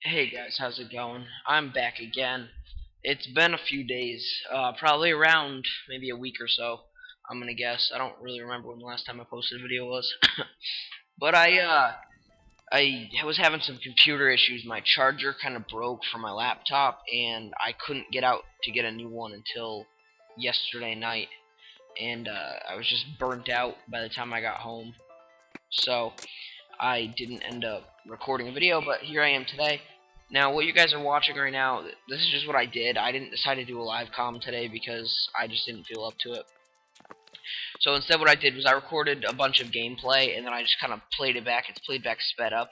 Hey guys, how's it going? I'm back again. It's been a few days, probably around maybe a week or so. I'm gonna guess. I don't really remember when the last time I posted a video was, but I was having some computer issues. My charger kind of broke from my laptop, and I couldn't get out to get a new one until yesterday night, and I was just burnt out by the time I got home. So I didn't end up recording a video, but here I am today. Now, what you guys are watching right now, this is just what I did. I didn't decide to do a live comm today because I just didn't feel up to it. So instead what I did was I recorded a bunch of gameplay, and then I just kind of played it back. It's played back sped up.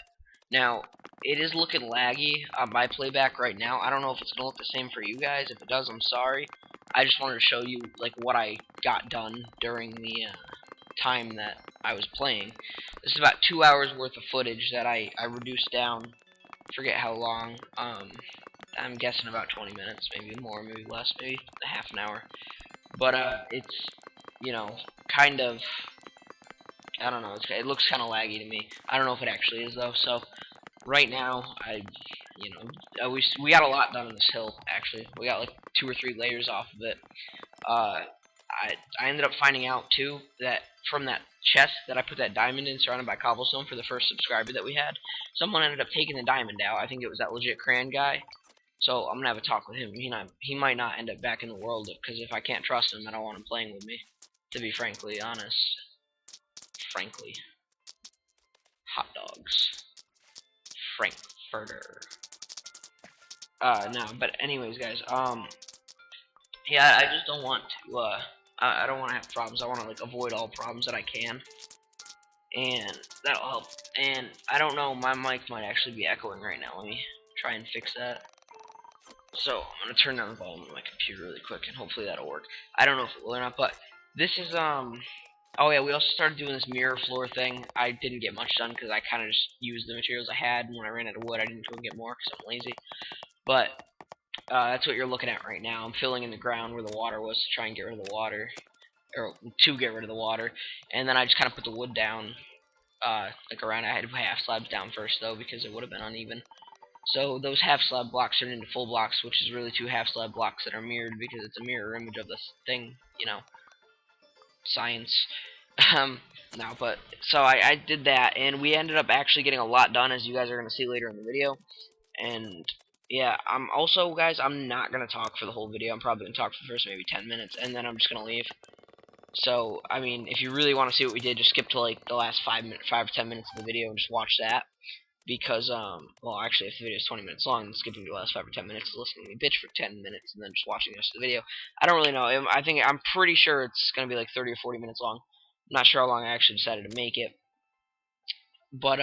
Now, it is looking laggy on my playback right now. I don't know if it's going to look the same for you guys. If it does, I'm sorry. I just wanted to show you like what I got done during the time that I was playing. This is about 2 hours worth of footage that I reduced down. Forget how long. I'm guessing about 20 minutes, maybe more, maybe less, maybe a half an hour. But it's, you know, kind of, I don't know, it looks kind of laggy to me. I don't know if it actually is though. So right now we got a lot done on this hill. Actually, we got like 2 or 3 layers off of it. I ended up finding out too that from that chest that I put that diamond in, surrounded by cobblestone, for the first subscriber that we had, someone ended up taking the diamond out. I think it was that legit Cran guy. So I'm gonna have a talk with him. He might not end up back in the world, because if I can't trust him, I don't want him playing with me. To be frankly honest, frankly, hot dogs, Frankfurter. No, but anyways, guys, yeah, I just don't want to, I don't want to have problems. I want to, like, avoid all problems that I can, and that'll help. And I don't know, my mic might actually be echoing right now. Let me try and fix that. So, I'm gonna turn down the volume of my computer really quick, and hopefully that'll work. I don't know if it will or not, but this is, oh yeah, we also started doing this mirror floor thing. I didn't get much done, because I kind of just used the materials I had, and when I ran out of wood, I didn't go get more, because I'm lazy. But that's what you're looking at right now. I'm filling in the ground where the water was to try and get rid of the water, or to get rid of the water, and then I just kind of put the wood down, like around. I had to put half slabs down first though, because it would have been uneven. So those half slab blocks turn into full blocks, which is really 2 half slab blocks that are mirrored, because it's a mirror image of this thing, you know, science. No, but so I did that, and we ended up actually getting a lot done, as you guys are gonna see later in the video. And yeah, I'm also, guys, I'm not gonna talk for the whole video. I'm probably gonna talk for the first maybe 10 minutes, and then I'm just gonna leave. So, I mean, if you really want to see what we did, just skip to like the last 5 or 10 minutes of the video and just watch that. Because, well, actually, if the video is 20 minutes long, then skipping to the last 5 or 10 minutes is listening to me bitch for 10 minutes and then just watching the rest of the video. I don't really know. I'm pretty sure it's gonna be like 30 or 40 minutes long. I'm not sure how long I actually decided to make it. But,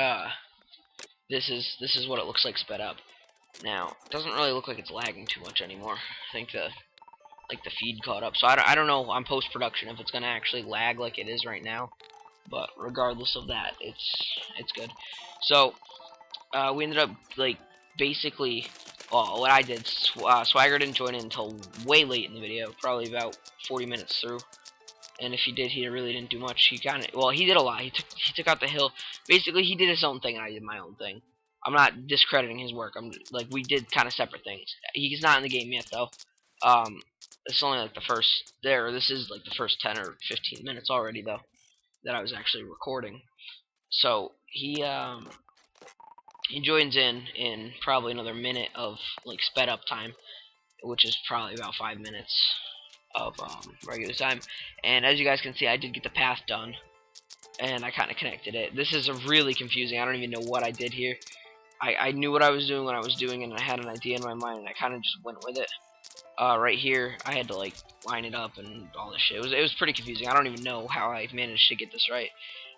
this is what it looks like sped up. Now, it doesn't really look like it's lagging too much anymore. I think the feed caught up. So I don't know on post-production if it's gonna actually lag like it is right now. But regardless of that, it's good. So we ended up, like, basically, well, what I did, Swagger didn't join in until way late in the video, probably about 40 minutes through. And if he did, he really didn't do much. He kind of, well, he did a lot. He took out the hill. Basically, he did his own thing, and I did my own thing. I'm not discrediting his work. I'm like, we did kind of separate things. He's not in the game yet though. This is only like the first This is like the first 10 or 15 minutes already though that I was actually recording. So he joins in probably another minute of like sped up time, which is probably about 5 minutes of regular time. And as you guys can see, I did get the path done, and I kind of connected it. This is really confusing. I don't even know what I did here. I knew what I was doing when I was doing it, and I had an idea in my mind, and I kind of just went with it. Right here, I had to like line it up and all this shit. It was pretty confusing. I don't even know how I managed to get this right.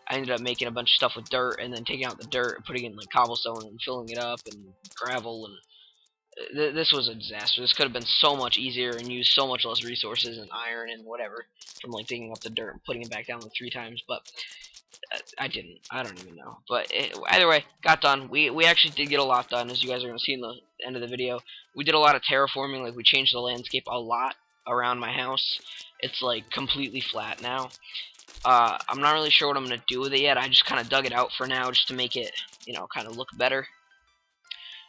I ended up making a bunch of stuff with dirt, and then taking out the dirt and putting in like cobblestone and filling it up and gravel, and this was a disaster. This could have been so much easier and used so much less resources and iron and whatever from like digging up the dirt and putting it back down like 3 times, but I didn't. I don't even know. But either way, got done. We actually did get a lot done, as you guys are going to see in the end of the video. We did a lot of terraforming. Like, we changed the landscape a lot around my house. It's like completely flat now. I'm not really sure what I'm going to do with it yet. I just kind of dug it out for now just to make it, you know, kind of look better.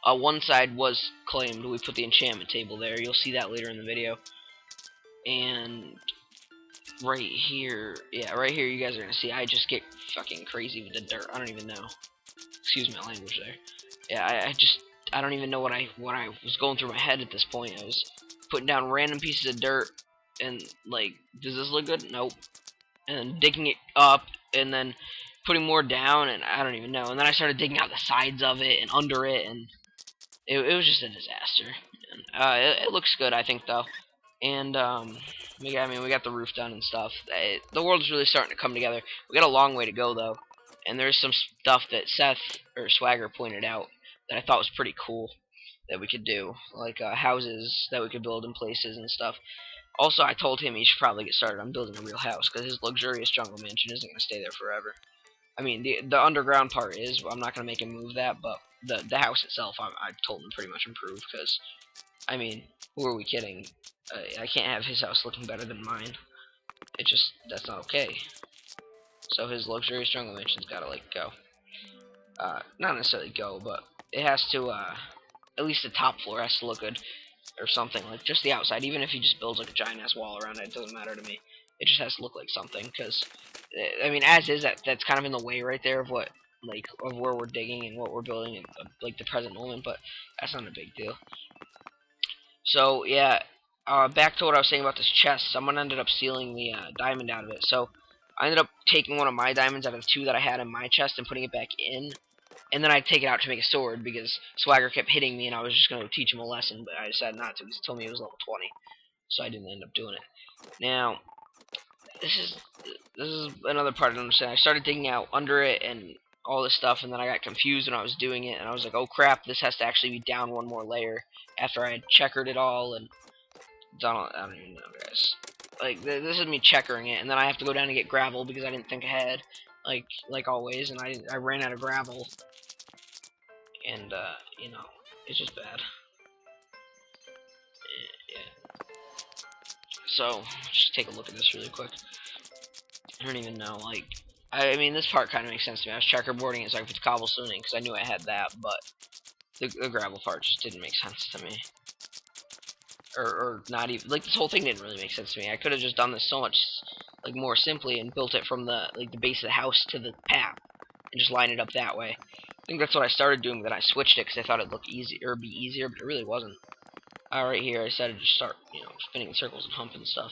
One side was claimed. We put the enchantment table there. You'll see that later in the video. And right here, yeah, right here, you guys are gonna see I just get fucking crazy with the dirt. I don't even know. Excuse my language there. Yeah, I don't even know what I was going through my head at this point. I was putting down random pieces of dirt and like, does this look good? Nope. And then digging it up and then putting more down, and I don't even know. And then I started digging out the sides of it and under it, and it was just a disaster. And, it looks good, I think, though. And we got the roof done and stuff. The world's really starting to come together. We got a long way to go, though. And there's some stuff that Seth or Swagger pointed out that I thought was pretty cool that we could do, like houses that we could build in places and stuff. Also, I told him he should probably get started on building a real house, because his luxurious jungle mansion isn't going to stay there forever. I mean, the underground part is, I'm not going to make him move that, but the house itself, I told him pretty much improve, because, I mean, who are we kidding? I can't have his house looking better than mine. That's not okay. So his luxurious jungle mansion's got to, like, go. Not necessarily go, but it has to, at least the top floor has to look good. Or something, like just the outside. Even if he just builds like a giant ass wall around it, it doesn't matter to me. It just has to look like something, because I mean, as is, that's kind of in the way right there of what, like, of where we're digging and what we're building in like the present moment, but that's not a big deal. So yeah, back to what I was saying about this chest. Someone ended up stealing the diamond out of it, so I ended up taking one of my diamonds out of the two that I had in my chest and putting it back in. And then I'd take it out to make a sword, because Swagger kept hitting me and I was just going to teach him a lesson, but I decided not to, because he told me it was level 20. So I didn't end up doing it. Now, this is another part I don't understand. I started digging out under it and all this stuff, and then I got confused when I was doing it, and I was like, oh crap, this has to actually be down one more layer after I had checkered it all and done all, I don't even know, guys. Like, this is me checkering it, and then I have to go down and get gravel because I didn't think ahead, like always, and I ran out of gravel. And, you know, it's just bad. Yeah. So, just take a look at this really quick. I don't even know, like, I mean, this part kind of makes sense to me. I was checkerboarding it so I could put the cobblestone in, because I knew I had that, but the gravel part just didn't make sense to me. Or not even, like, this whole thing didn't really make sense to me. I could have just done this so much, like, more simply and built it from the, like, the base of the house to the path, and just line it up that way. I think that's what I started doing, but then I switched it because I thought it'd look easy or be easier, but it really wasn't. Right here, I decided to start, you know, spinning in circles and humping stuff.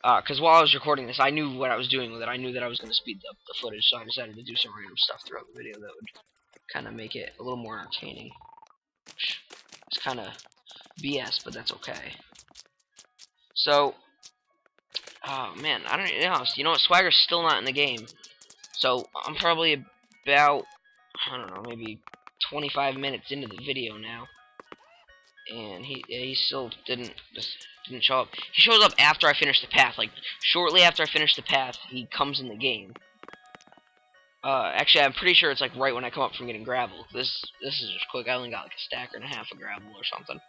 Because while I was recording this, I knew what I was doing with it. I knew that I was going to speed up the footage, so I decided to do some random stuff throughout the video that would kind of make it a little more entertaining. It's kind of BS, but that's okay. So, oh man, I don't know. You know what? Swagger's still not in the game, so I'm probably about, I don't know, maybe 25 minutes into the video now, and he still didn't show up. He shows up after I finish the path, like shortly after I finish the path, he comes in the game. Actually, I'm pretty sure it's like right when I come up from getting gravel. This is just quick. I only got like a stack and a half of gravel or something,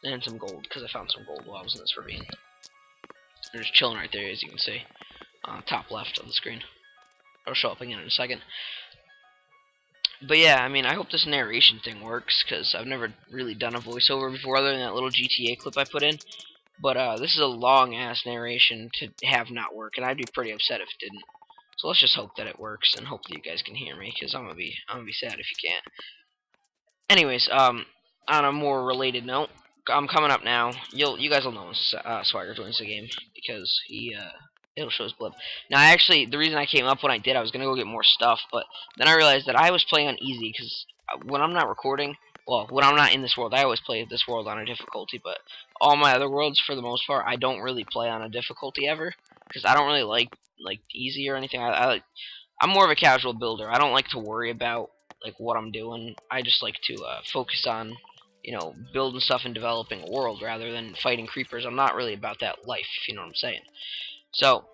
and some gold because I found some gold while I was in this ravine. They're just chilling right there, as you can see, top left of the screen. It'll show up again in a second. But yeah, I mean, I hope this narration thing works, because I've never really done a voiceover before other than that little GTA clip I put in. But this is a long-ass narration to have not work, and I'd be pretty upset if it didn't. So let's just hope that it works, and hope that you guys can hear me, because I'm gonna be sad if you can't. Anyways, on a more related note, I'm coming up now. You guys will know when Swagger joins the game, because it'll show his blip. Now, actually, the reason I came up when I did, I was gonna go get more stuff, but then I realized that I was playing on easy, because when I'm not recording, well, when I'm not in this world, I always play this world on a difficulty, but all my other worlds, for the most part, I don't really play on a difficulty ever, because I don't really like easy or anything. I'm more of a casual builder. I don't like to worry about like what I'm doing. I just like to focus on, you know, building stuff and developing a world rather than fighting creepers. I'm not really about that life, if you know what I'm saying. So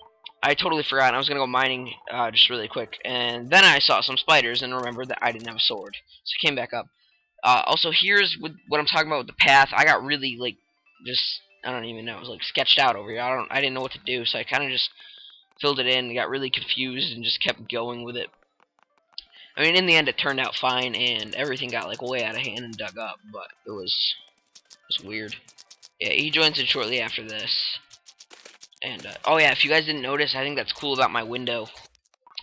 I totally forgot. I was gonna go mining just really quick, and then I saw some spiders and remembered that I didn't have a sword, so I came back up. Also, here's what I'm talking about with the path. I got really like just, I don't even know. It was like sketched out over here. I didn't know what to do, so I kind of just filled it in and got really confused and just kept going with it. I mean, in the end, it turned out fine, and everything got like way out of hand and dug up, but it was weird. Yeah, he joins in shortly after this. And oh yeah, if you guys didn't notice, I think that's cool about my window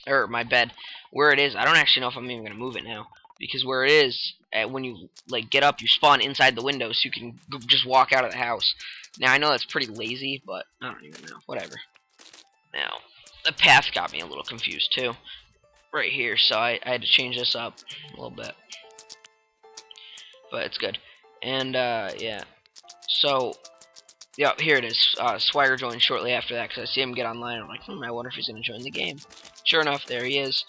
or my bed, where it is. I don't actually know if I'm even gonna move it now, because where it is, when you like get up, you spawn inside the window, so you can just walk out of the house. Now I know that's pretty lazy, but I don't even know. Whatever. Now the path got me a little confused too, right here. So I had to change this up a little bit, but it's good. And yeah. So yeah, here it is. Swagger joined shortly after that because I see him get online. I'm like, I wonder if he's going to join the game. Sure enough, there he is.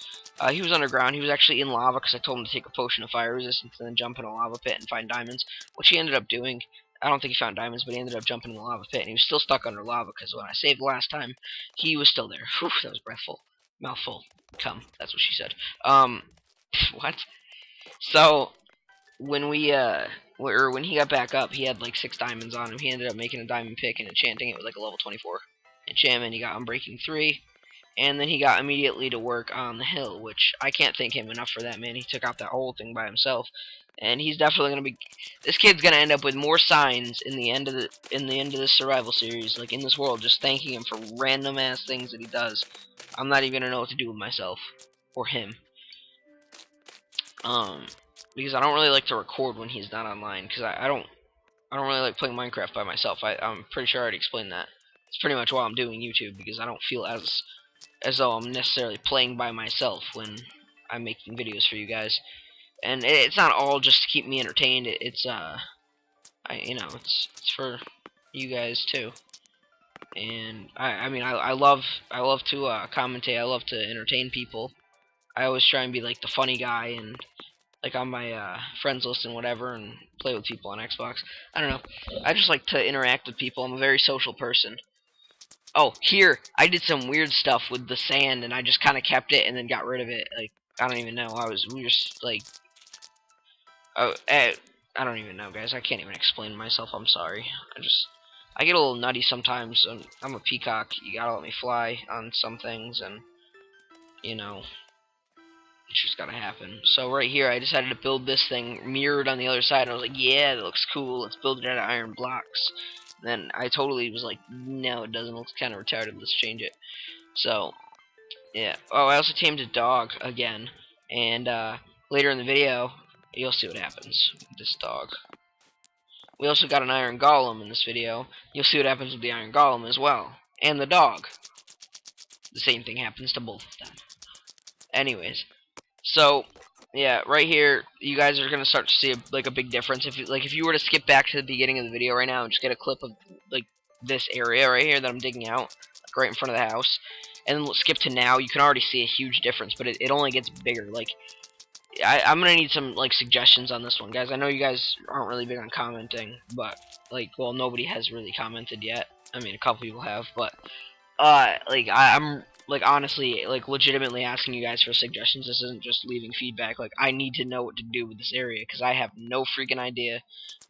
He was underground. He was actually in lava because I told him to take a potion of fire resistance and then jump in a lava pit and find diamonds, which he ended up doing. I don't think he found diamonds, but he ended up jumping in the lava pit, and he was still stuck under lava because when I saved last time, he was still there. Whew, that was breathful. Mouthful. Come. That's what she said. What? So, when we or when he got back up, he had like 6 diamonds on him. He ended up making a diamond pick and enchanting it with like a level 24 enchantment. He got Unbreaking 3, and then he got immediately to work on the hill, which I can't thank him enough for that, man. He took out that whole thing by himself, and he's definitely gonna be. This kid's gonna end up with more signs in the end of this survival series, like in this world, just thanking him for random ass things that he does. I'm not even gonna know what to do with myself or him. Because I don't really like to record when he's not online, because I don't really like playing Minecraft by myself. I'm pretty sure I already explained that. It's pretty much why I'm doing YouTube, because I don't feel as though I'm necessarily playing by myself when I'm making videos for you guys. And it's not all just to keep me entertained. It's it's for you guys too. And I mean I love to commentate. I love to entertain people. I always try and be like the funny guy and like on my friends list and whatever, and play with people on Xbox. I don't know. I just like to interact with people. I'm a very social person. Oh, here I did some weird stuff with the sand, and I just kind of kept it and then got rid of it. Like I don't even know. We were just like, oh, I don't even know, guys. I can't even explain myself. I'm sorry. I get a little nutty sometimes. I'm a peacock. You gotta let me fly on some things, and you know. It's just gotta happen. So right here, I decided to build this thing mirrored on the other side. I was like, yeah, that looks cool. Let's build it out of iron blocks. And then I totally was like, no, it doesn't. It looks kind of retarded. Let's change it. So, yeah. Oh, I also tamed a dog again. And later in the video, you'll see what happens with this dog. We also got an iron golem in this video. You'll see what happens with the iron golem as well. And the dog. The same thing happens to both of them. Anyways. So, yeah, right here, you guys are gonna start to see a big difference. If you were to skip back to the beginning of the video right now and just get a clip of like this area right here that I'm digging out, like, right in front of the house, and then skip to now, you can already see a huge difference. But it only gets bigger. Like, I'm gonna need some like suggestions on this one, guys. I know you guys aren't really big on commenting, but like, well, nobody has really commented yet. I mean, a couple people have, but like I'm like honestly like legitimately asking you guys for suggestions. This isn't just leaving feedback. Like I need to know what to do with this area because I have no freaking idea.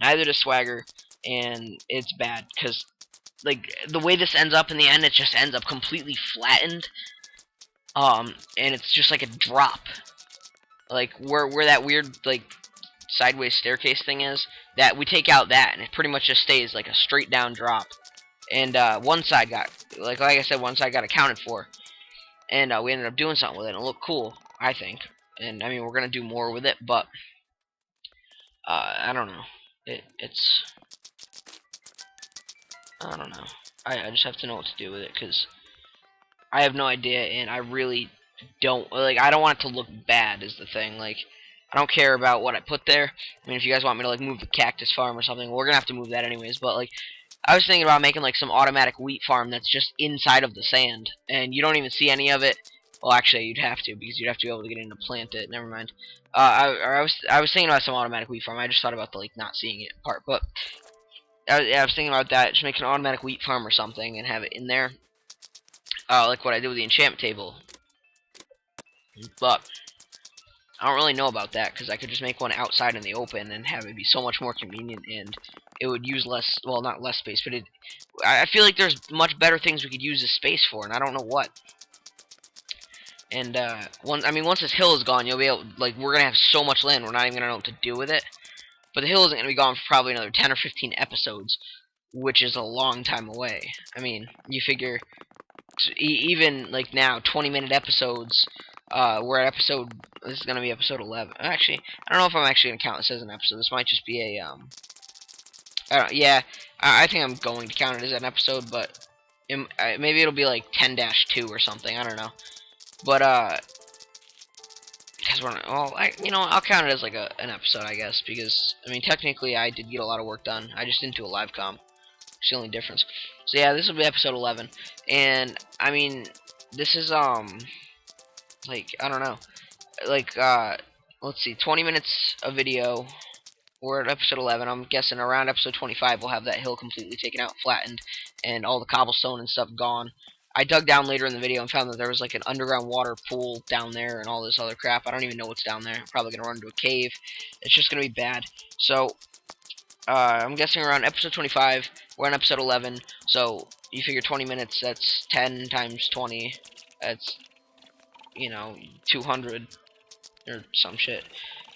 Neither does Swagger, and it's bad because like the way this ends up in the end, it just ends up completely flattened. And it's just like a drop. Like where that weird like sideways staircase thing is, that we take out that and it pretty much just stays like a straight down drop. And one side got, like I said, one side got accounted for, and we ended up doing something with it. And it looked cool, I think. And I mean, we're gonna do more with it, but I don't know. It's I don't know. I just have to know what to do with it because I have no idea, and I really don't like. I don't want it to look bad. Is the thing. Like, I don't care about what I put there. I mean, if you guys want me to like move the cactus farm or something, we're gonna have to move that anyways. But like, I was thinking about making like some automatic wheat farm that's just inside of the sand, and you don't even see any of it. Well, actually, you'd have to because you'd have to be able to get in to plant it. Never mind. I was thinking about some automatic wheat farm. I just thought about the like not seeing it part, but I was thinking about that. Just make an automatic wheat farm or something and have it in there, like what I did with the enchantment table. But I don't really know about that because I could just make one outside in the open and have it be so much more convenient, and it would use less, well, not less space, but I feel like there's much better things we could use this space for, and I don't know what. And once this hill is gone, you'll be able, like, we're gonna have so much land, we're not even gonna know what to do with it. But the hill isn't gonna be gone for probably another 10 or 15 episodes, which is a long time away. I mean, you figure, even like now, 20-minute episodes. We're at episode. This is gonna be episode 11. Actually, I don't know if I'm actually gonna count this as an episode. This might just be a I don't, yeah, I think I'm going to count it as an episode, but maybe it'll be like 10-2 or something. I don't know. But because we're well, I'll count it as like an episode, I guess, because I mean technically I did get a lot of work done. I just didn't do a live com. It's the only difference. So yeah, this will be episode 11, and I mean this is like I don't know, like let's see, 20 minutes of video. We're at episode 11. I'm guessing around episode 25 we'll have that hill completely taken out, flattened, and all the cobblestone and stuff gone. I dug down later in the video and found that there was like an underground water pool down there and all this other crap. I don't even know what's down there. I'm probably going to run into a cave. It's just going to be bad. So, I'm guessing around episode 25. We're on episode 11. So, you figure 20 minutes, that's 10 times 20. That's, 200 or some shit.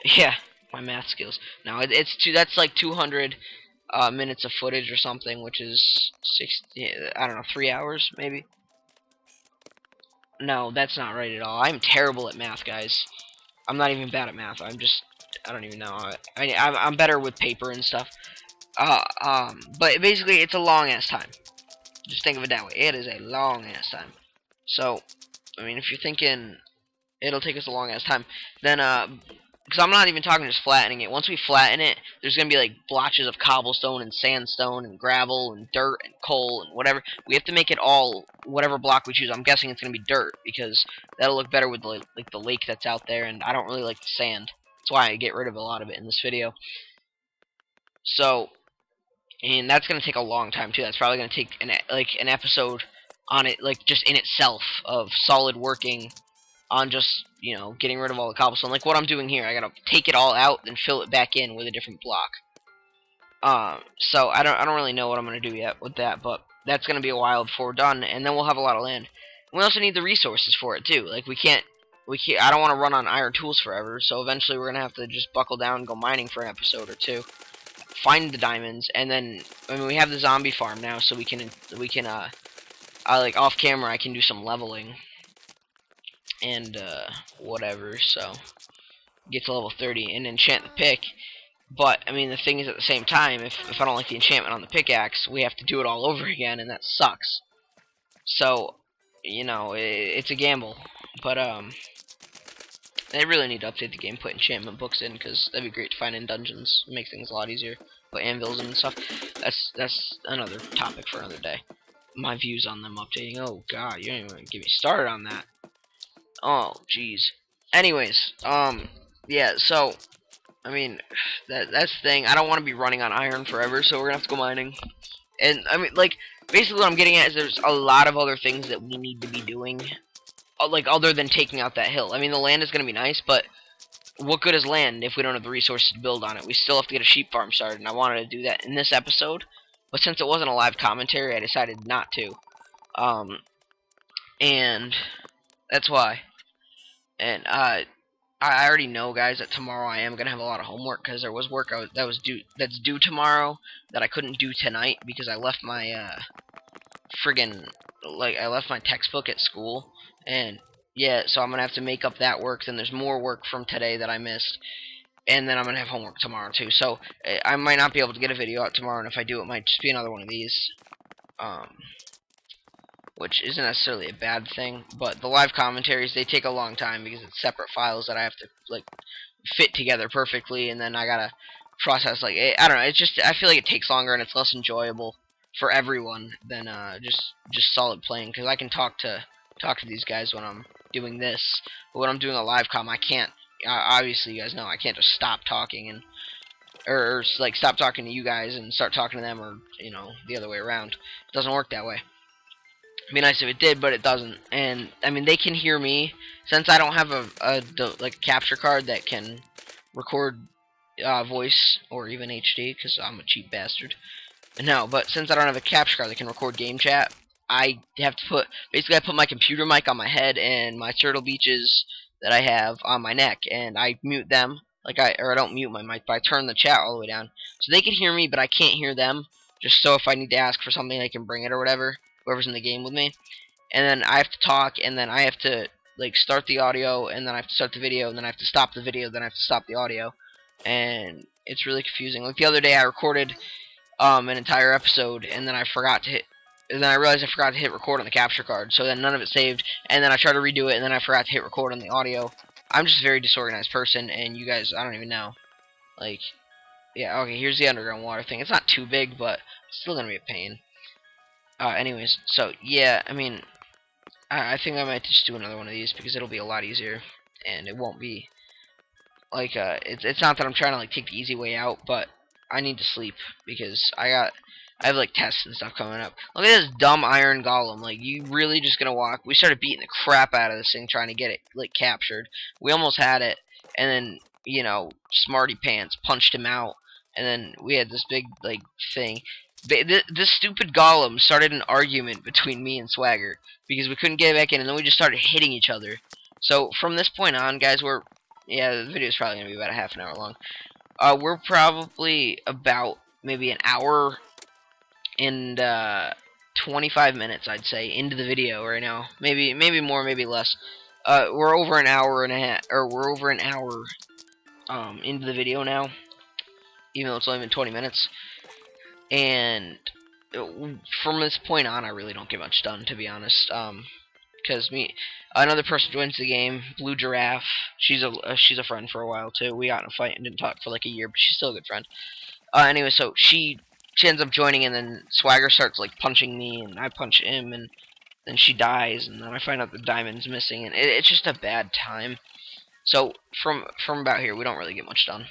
Yeah, my math skills. No, that's like 200 minutes of footage or something, which is 60, I don't know, 3 hours maybe. No, that's not right at all. I'm terrible at math, guys. I'm not even bad at math. I don't even know. I'm better with paper and stuff. But basically, it's a long ass time. Just think of it that way. It is a long ass time. So, I mean, if you're thinking it'll take us a long ass time, then because I'm not even talking just flattening it. Once we flatten it, there's going to be like blotches of cobblestone and sandstone and gravel and dirt and coal and whatever. We have to make it all, whatever block we choose. I'm guessing it's going to be dirt because that'll look better with the lake that's out there, and I don't really like the sand. That's why I get rid of a lot of it in this video. So, and that's going to take a long time too. That's probably going to take an episode on it, like just in itself, of solid working on just, getting rid of all the cobblestone. Like what I'm doing here, I gotta take it all out and fill it back in with a different block. So I don't really know what I'm gonna do yet with that, but that's gonna be a while before we're done, and then we'll have a lot of land. We also need the resources for it too. Like we can't. I don't want to run on iron tools forever, so eventually we're gonna have to just buckle down and go mining for an episode or two, find the diamonds, and then we have the zombie farm now, so we can like off camera I can do some leveling and whatever, so get to level 30 and enchant the pick. But I mean the thing is, at the same time, if I don't like the enchantment on the pickaxe, we have to do it all over again, and that sucks. So it's a gamble. But they really need to update the game, put enchantment books in, because that'd be great to find in dungeons, make things a lot easier. Put anvils and stuff. That's another topic for another day. My views on them updating. Oh god, you don't even get me started on that. Oh, jeez. Anyways, yeah, so, I mean, that's the thing. I don't want to be running on iron forever, so we're gonna have to go mining. And, I mean, like, basically what I'm getting at is there's a lot of other things that we need to be doing, like, other than taking out that hill. I mean, the land is gonna be nice, but what good is land if we don't have the resources to build on it? We still have to get a sheep farm started, and I wanted to do that in this episode, but since it wasn't a live commentary, I decided not to. And that's why. And I already know, guys, that tomorrow I am gonna have a lot of homework, because there was work that's due tomorrow that I couldn't do tonight because I left my I left my textbook at school, and yeah, so I'm gonna have to make up that work. Then there's more work from today that I missed, and then I'm gonna have homework tomorrow too. So I might not be able to get a video out tomorrow, and if I do, it might just be another one of these. Which isn't necessarily a bad thing, but the live commentaries, they take a long time because it's separate files that I have to like fit together perfectly, and then I gotta process, like, I don't know, it's just, I feel like it takes longer and it's less enjoyable for everyone than just solid playing, because I can talk to these guys when I'm doing this, but when I'm doing a live com, I can't. Obviously, you guys know I can't just stop talking and or like stop talking to you guys and start talking to them, or the other way around. It doesn't work that way. It'd be nice if it did, but it doesn't. And I mean, they can hear me since I don't have a capture card that can record voice or even HD, because I'm a cheap bastard. No, but since I don't have a capture card that can record game chat, I have to put basically I put my computer mic on my head and my Turtle Beaches that I have on my neck, and I mute them. I don't mute my mic, but I turn the chat all the way down so they can hear me, but I can't hear them. Just so if I need to ask for something, they can bring it or whatever. Whoever's in the game with me, and then I have to talk, and then I have to like start the audio, and then I have to start the video, and then I have to stop the video, then I have to stop the audio, and it's really confusing. Like the other day, I recorded an entire episode, and then I forgot to hit. And then I realized I forgot to hit record on the capture card, so then none of it saved, and then I tried to redo it, and then I forgot to hit record on the audio. I'm just a very disorganized person, and you guys, I don't even know. Like, yeah, okay, here's the underground water thing. It's not too big, but it's still gonna be a pain. Anyways, so, yeah, I mean, I think I might just do another one of these, because it'll be a lot easier, and it won't be, like, it's not that I'm trying to, like, take the easy way out, but I need to sleep, because I have like tests and stuff coming up. Look at this dumb iron golem. Like, you really just gonna walk? We started beating the crap out of this thing trying to get it like captured. We almost had it, and then Smarty Pants punched him out, and then we had this big like thing. This stupid golem started an argument between me and Swagger because we couldn't get back in, and then we just started hitting each other. So from this point on, guys, the video is probably gonna be about a half an hour long. We're probably about maybe an hour and 25 minutes, I'd say, into the video right now. Maybe more, maybe less. We're over an hour and a half, or we're over an hour into the video now, even though it's only been 20 minutes. And from this point on, I really don't get much done, to be honest. Because another person joins the game, Blue Giraffe. She's a friend for a while too. We got in a fight and didn't talk for like a year, but she's still a good friend. Anyway, so she ends up joining, and then Swagger starts like punching me, and I punch him, and then she dies, and then I find out the diamond's missing, and it's just a bad time. So from about here, we don't really get much done.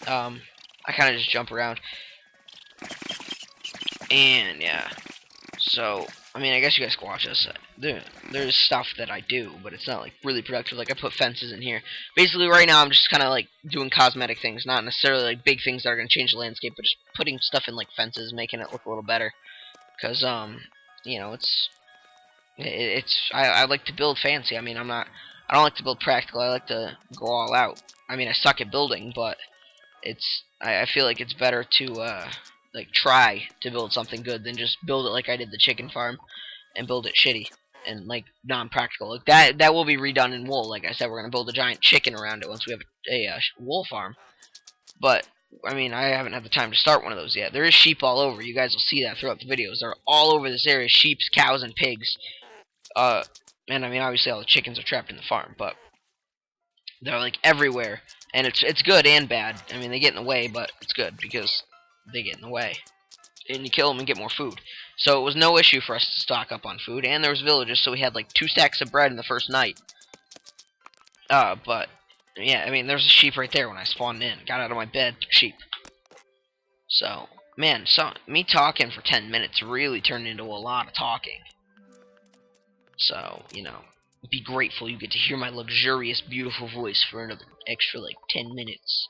I kind of just jump around, and yeah. So I mean, I guess you guys can watch this. There's stuff that I do, but it's not like really productive. Like I put fences in here. Basically, right now I'm just kind of like doing cosmetic things, not necessarily like big things that are gonna change the landscape, but just putting stuff in like fences, making it look a little better. Cause I like to build fancy. I mean, I don't like to build practical. I like to go all out. I mean, I suck at building, but I feel like it's better to like try to build something good than just build it like I did the chicken farm and build it shitty and like non-practical. Like that will be redone in wool. Like I said, we're gonna build a giant chicken around it once we have a wool farm. But I mean, I haven't had the time to start one of those yet. There is sheep all over. You guys will see that throughout the videos. They're all over this area: sheep, cows, and pigs. And I mean, obviously all the chickens are trapped in the farm, but they're like everywhere, and it's good and bad. I mean, they get in the way, but it's good because they get in the way, and you kill them and get more food. So it was no issue for us to stock up on food, and there was villages, so we had like 2 stacks of bread in the first night. But yeah, I mean, there's a sheep right there when I spawned in. Got out of my bed, sheep. So man, me talking for 10 minutes really turned into a lot of talking. So be grateful you get to hear my luxurious, beautiful voice for another extra like 10 minutes.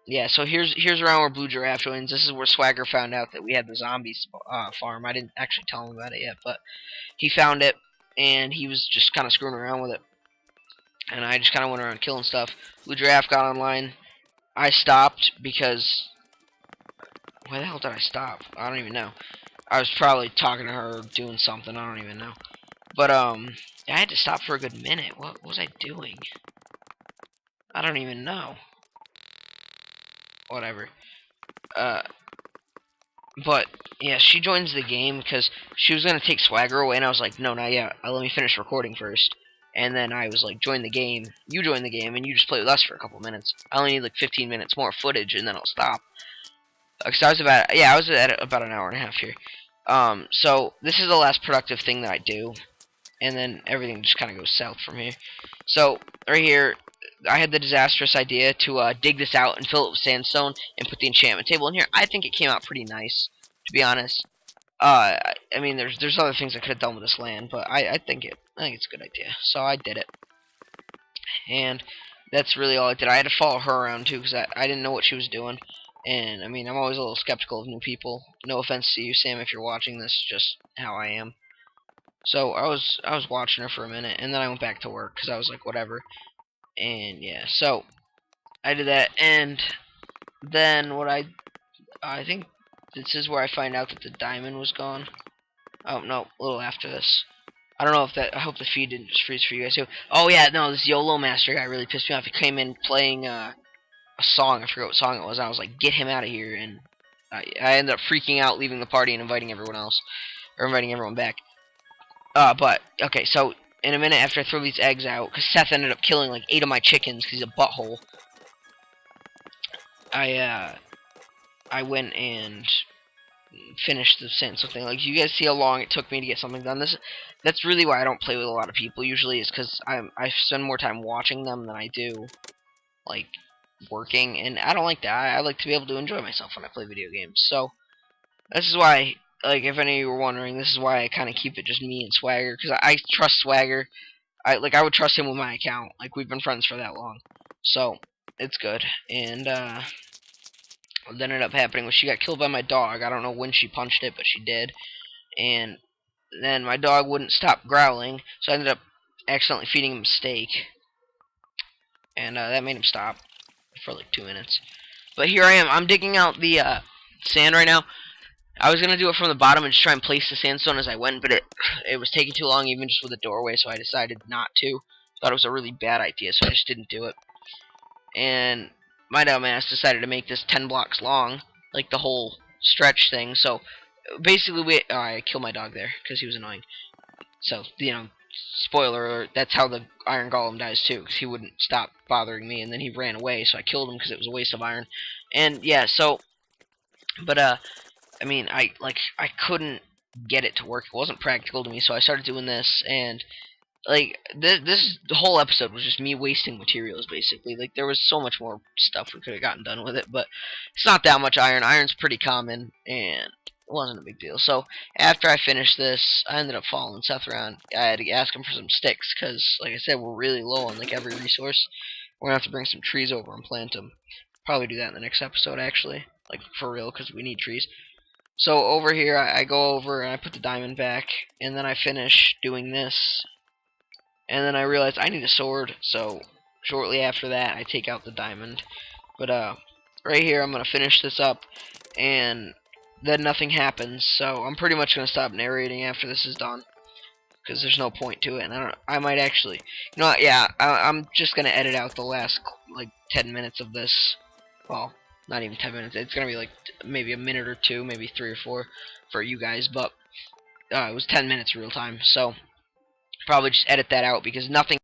Yeah, so here's around where Blue Giraffe joins. This is where Swagger found out that we had the zombies farm. I didn't actually tell him about it yet, but he found it, and he was just kind of screwing around with it. And I just kind of went around killing stuff. Blue Giraffe got online. I stopped because... Why the hell did I stop? I don't even know. I was probably talking to her, doing something. I don't even know. But, I had to stop for a good minute. What was I doing? I don't even know. Whatever. But yeah, she joins the game because she was gonna take Swagger away, and I was like, no, not yet. Let me finish recording first. And then I was like, join the game. You join the game, and you just play with us for a couple minutes. I only need like 15 minutes more footage, and then I'll stop. Cause I was at about an hour and a half here. So this is the last productive thing that I do, and then everything just kind of goes south from here. So right here, I had the disastrous idea to dig this out and fill it with sandstone and put the enchantment table in here. I think it came out pretty nice, to be honest. I mean, there's other things I could have done with this land, but I think it's a good idea. So I did it, and that's really all I did. I had to follow her around too because I didn't know what she was doing, And I mean, I'm always a little skeptical of new people. No offense to you, Sam, if you're watching this, just how I am. So I was watching her for a minute, and then I went back to work because I was like, whatever. And yeah, so I did that, and then I think this is where I find out that the diamond was gone. Oh no, a little after this. I don't know if that. I hope the feed didn't just freeze for you guys too. Oh yeah, no, this YOLO Master guy really pissed me off. He came in playing a song. I forgot what song it was. I was like, get him out of here, and I ended up freaking out, leaving the party, and inviting everyone else, or inviting everyone back. But okay, so in a minute after I throw these eggs out, because Seth ended up killing like 8 of my chickens because he's a butthole. I went and finished the sandstone thing. Like, you guys see how long it took me to get something done. That's really why I don't play with a lot of people usually, is because I spend more time watching them than I do like working, and I don't like that. I like to be able to enjoy myself when I play video games. So this is why, like, if any of you were wondering, this is why I kind of keep it just me and Swagger, because I trust Swagger. I would trust him with my account. Like, we've been friends for that long, so it's good. And what ended up happening was she got killed by my dog. I don't know when she punched it, but she did. And then my dog wouldn't stop growling, so I ended up accidentally feeding him a steak. And that made him stop for like 2 minutes. But here I am. I'm digging out the sand right now. I was going to do it from the bottom and just try and place the sandstone as I went, but it was taking too long even just with the doorway, so I decided not to. Thought it was a really bad idea, so I just didn't do it. And my dumbass decided to make this 10 blocks long, like the whole stretch thing. So basically, I killed my dog there because he was annoying. So, you know, spoiler alert, that's how the iron golem dies too, because he wouldn't stop bothering me, and then he ran away, so I killed him because it was a waste of iron. And yeah, so, but I mean, I couldn't get it to work. It wasn't practical to me, so I started doing this, and like the whole episode was just me wasting materials basically. Like, there was so much more stuff we could have gotten done with it, but it's not that much iron. Iron's pretty common, and it wasn't a big deal. So after I finished this, I ended up following Seth around. I had to ask him for some sticks because, like I said, we're really low on like every resource. We're gonna have to bring some trees over and plant them. Probably do that in the next episode, actually, like for real, because we need trees. So over here, I go over and I put the diamond back, and then I finish doing this. And then I realized I need a sword, so shortly after that I take out the diamond. But right here I'm gonna finish this up, and then nothing happens. So I'm pretty much gonna stop narrating after this is done, because there's no point to it. And I might actually, you know what, yeah, I'm just gonna edit out the last like 10 minutes of this. Well, not even 10 minutes. It's gonna be like maybe a minute or two, maybe 3 or 4 for you guys. But it was 10 minutes real time, so probably just edit that out because nothing